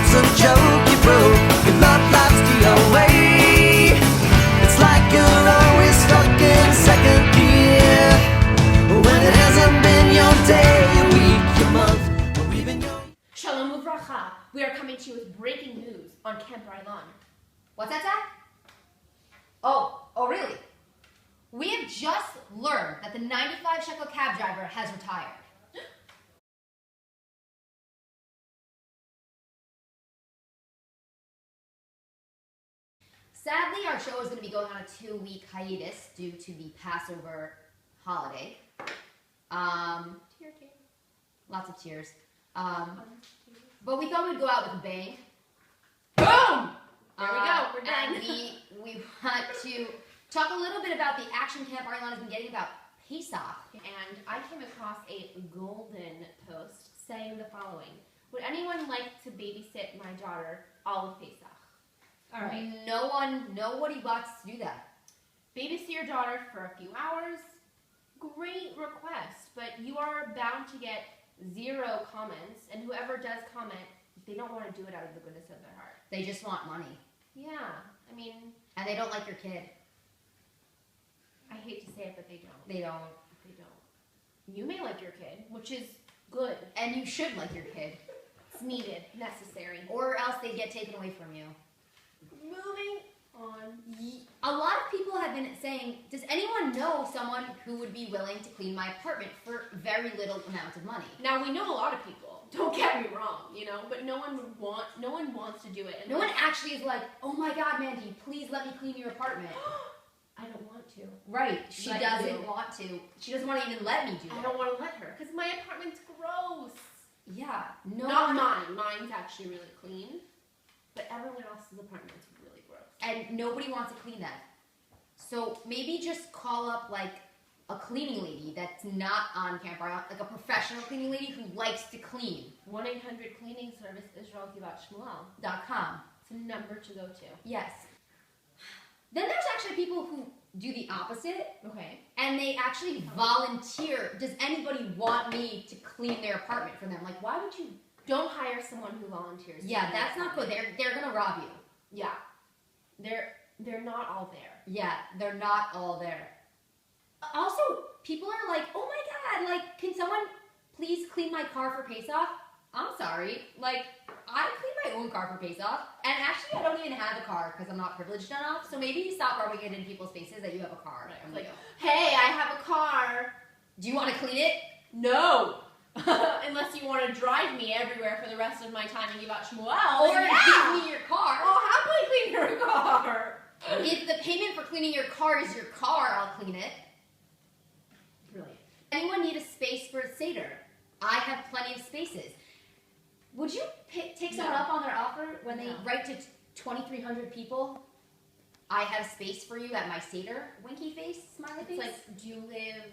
What's a joke you broke? Your love life's away. It's like you're always stuck in second gear when it hasn't been your day, your week, your month, or even your... Shalom uvracha. We are coming to you with breaking news on Camp Rylan. What's that, Dad? Oh, really? We have just learned that the 95 shekel cab driver has retired. Sadly, our show is going to be going on a 2-week hiatus due to the Passover holiday. Lots of tears. But we thought we'd go out with a bang. Boom! There we go. We're done. And we want to talk a little bit about the action Camp Rylan has been getting about Pesach. And I came across a golden post saying the following: would anyone like to babysit my daughter all of Pesach? All right. Nobody wants to do that. Babysit your daughter for a few hours. Great request, but you are bound to get 0 comments, and whoever does comment, they don't want to do it out of the goodness of their heart. They just want money. Yeah, I mean... And they don't like your kid. I hate to say it, but they don't. They don't. They don't. You may like your kid, which is good. And you should like your kid. It's needed, necessary. Or else they get taken away from you. Moving on. A lot of people have been saying, does anyone know someone who would be willing to clean my apartment for very little amount of money? Now, we know a lot of people. Don't get me wrong, but no one wants to do it. And no one actually is like, oh my God, Mandy, please let me clean your apartment. I don't want to. Right, she doesn't want to. She doesn't want to even let me do it. I don't want to let her, because my apartment's gross. Yeah. Not mine. Mine's actually really clean. But everyone else's apartment's really gross. And nobody wants to clean that. So maybe just call up like a cleaning lady that's not on Camp Rylan, like a professional cleaning lady who likes to clean. 1-800-cleaning service Israel .com. It's a number to go to. Yes. Then there's actually people who do the opposite. Okay. And they actually volunteer. Does anybody want me to clean their apartment for them? Like, why would you? Don't hire someone who volunteers. Yeah, that's not good. They're gonna rob you. Yeah. They're not all there. Yeah, they're not all there. Also, people are like, oh my God, like, can someone please clean my car for Pesach? I'm sorry. Like, I clean my own car for Pesach. And actually, I don't even have a car because I'm not privileged enough. So maybe you stop rubbing it in people's faces that you have a car. Right. I'm like, hey, I have a car. Do you want to clean it? No. Unless you want to drive me everywhere for the rest of my time and give out Shmuel. Or give me your car. I'll happily clean your car. If the payment for cleaning your car is your car, I'll clean it. Brilliant. Anyone need a space for a Seder? I have plenty of spaces. Would you take someone up on their offer when they write to 2,300 people? I have space for you at my Seder. Winky face, smiley face. It's like, do you live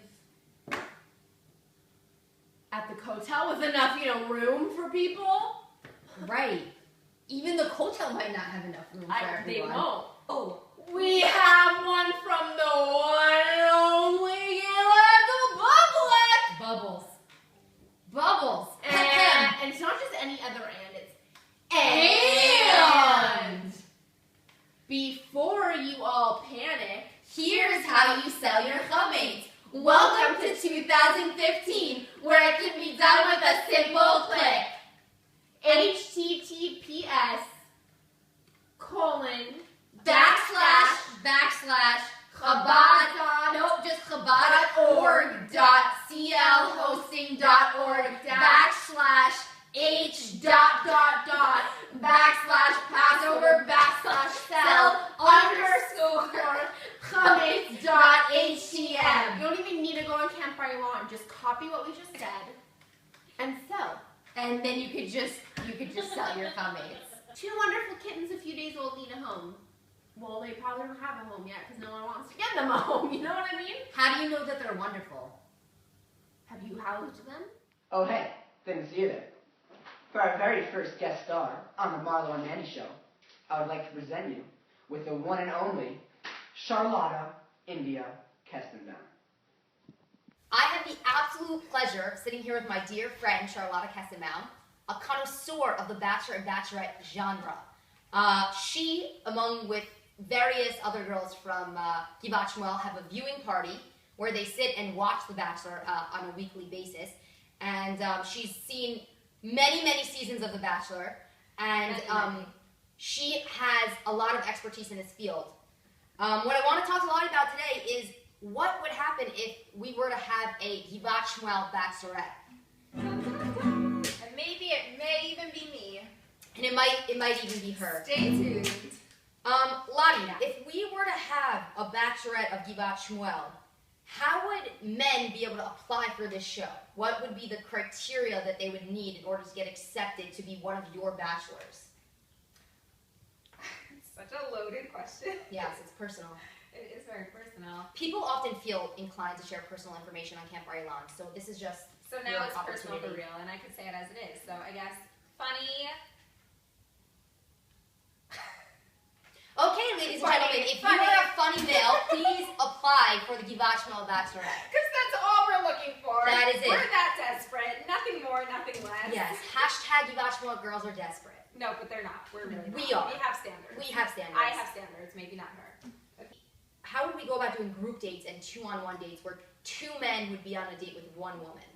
at the hotel with enough, room for people? Right. Even the hotel might not have enough room for everyone. They won't. Oh. We have one from the one and only Bubbles. Bubbles. And it's not just any other and, it's and. Before you all panic, here's how you sell your chametz. Welcome to 2015, where it can be done with a simple click. https:// Chabad. Nope, just Chabad.org.clhosting.org /h.passover/sell_chametz.htm. You don't even need to go on Camp Rylan. Just copy what we just said and sell. And then you could just sell your chametz. 2 wonderful kittens a few days old need a home. Well, they probably don't have a home yet because no one wants to get them a home. You know what I mean? How do you know that they're wonderful? Have you housed them? Oh, hey, things you there. For our very first guest star on the Marlowe and Mandi show, I would like to present you with the one and only Charlotta India Kestenbaum. I have the absolute pleasure of sitting here with my dear friend, Charlotta Kestenbaum, a connoisseur of the Bachelor and Bachelorette genre. She, along with various other girls from Givat Shmuel, have a viewing party where they sit and watch The Bachelor on a weekly basis. And she's seen many, many seasons of The Bachelor. And she has a lot of expertise in this field. What I want to talk a lot about today is what would happen if we were to have a Givat Shmuel Bachelorette. And maybe it may even be me. And it might even be her. Stay tuned. Lottie, if we were to have a Bachelorette of Givat Shmuel, how would men be able to apply for this show? What would be the criteria that they would need in order to get accepted to be one of your bachelors? Such a loaded question. Yes, it's personal. It is very personal. People often feel inclined to share personal information on Camp Ireland, so this is just So now your it's personal for opportunity. real, and I could say it as it is. So I guess funny. Okay, ladies and Funny, gentlemen, if funny. you are a funny male, please apply for the Givat Shmuel Bachelorette. Because that's all we're looking for. That is it. We're that desperate. Nothing more, nothing less. Yes, hashtag Givat Shmuel girls are desperate. No, but they're not. We're really We not. are. We have standards. We have standards. I have standards, maybe not her. How would we go about doing group dates and 2-on-1 dates where 2 men would be on a date with 1 woman?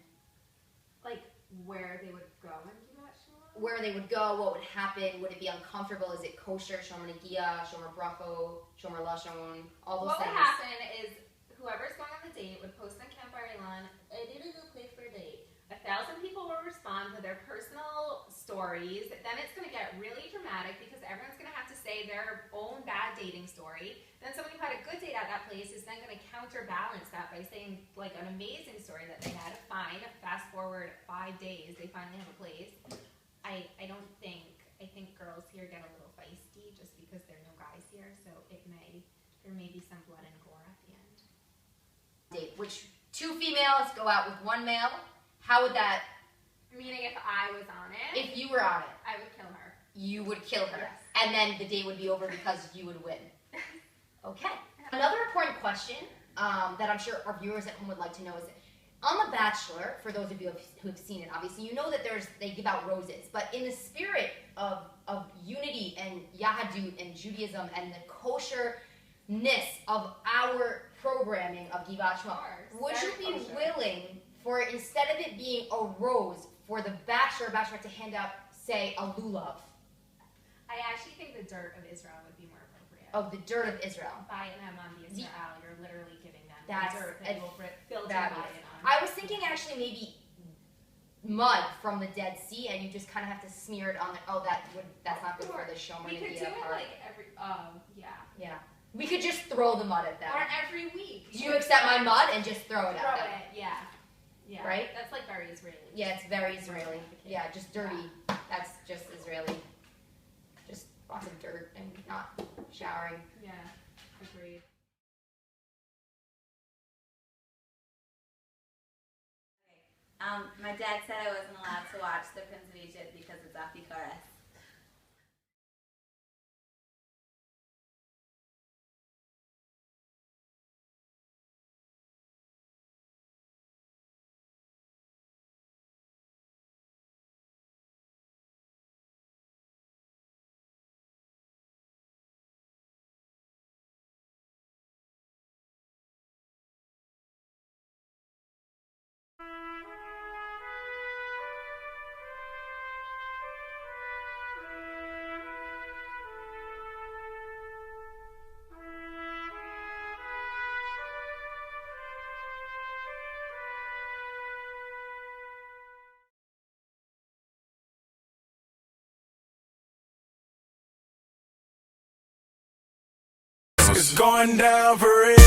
Like where they would go and do that show? Where they would go, what would happen, would it be uncomfortable, is it kosher, shomer negia, shomer brachot, shomer lashon, all those What things. would happen is whoever's going on the date would post on Camp Ireland, I did a good place for a date. 1,000 people will respond with their personal stories. Then it's going to get really dramatic because everyone's going to have to say their own bad dating story. Then someone who had a good date at that place is then going to counterbalance that by saying like an amazing story that they had. Fine. Fast forward 5 days, they finally have a place. I think girls here get a little feisty just because there are no guys here, so there may be some blood and gore at the end. Date, which 2 females go out with 1 male. How would that, Meaning if I was on it, if you were on it, I would kill her. you would kill her. Yes. And then the date would be over because you would win. Okay. Another important question that I'm sure our viewers at home would like to know is, on The Bachelor, for those of you who have seen it, obviously, you know that they give out roses. But in the spirit of unity and Yahadut and Judaism and the kosherness of our programming of Givat Shmuel, would you Very be kosher. willing for, instead of it being a rose, for the Bachelor or Bachelorette to hand out, say, a lulav? I actually think the dirt of Israel would be more appropriate. Of the dirt of Israel. By Mandi Israel, you're literally giving them That's the dirt that will build your fabulous. body on. I was thinking actually maybe mud from the Dead Sea, and you just kind of have to smear it on the. Oh, that's not good for the shomer We could do negia it part. like every, yeah. Yeah, we could just throw the mud at Or them. every week. Do you accept my mud and just throw it Throw at them? it, yeah. Yeah. Right? That's like very Israeli. Yeah, it's very Israeli. Yeah, just dirty. That's just Israeli. Just lots of dirt and not showering. Yeah, agreed. My dad said I wasn't allowed to watch The Prince of Egypt because it's Afikaris. It's going down for real.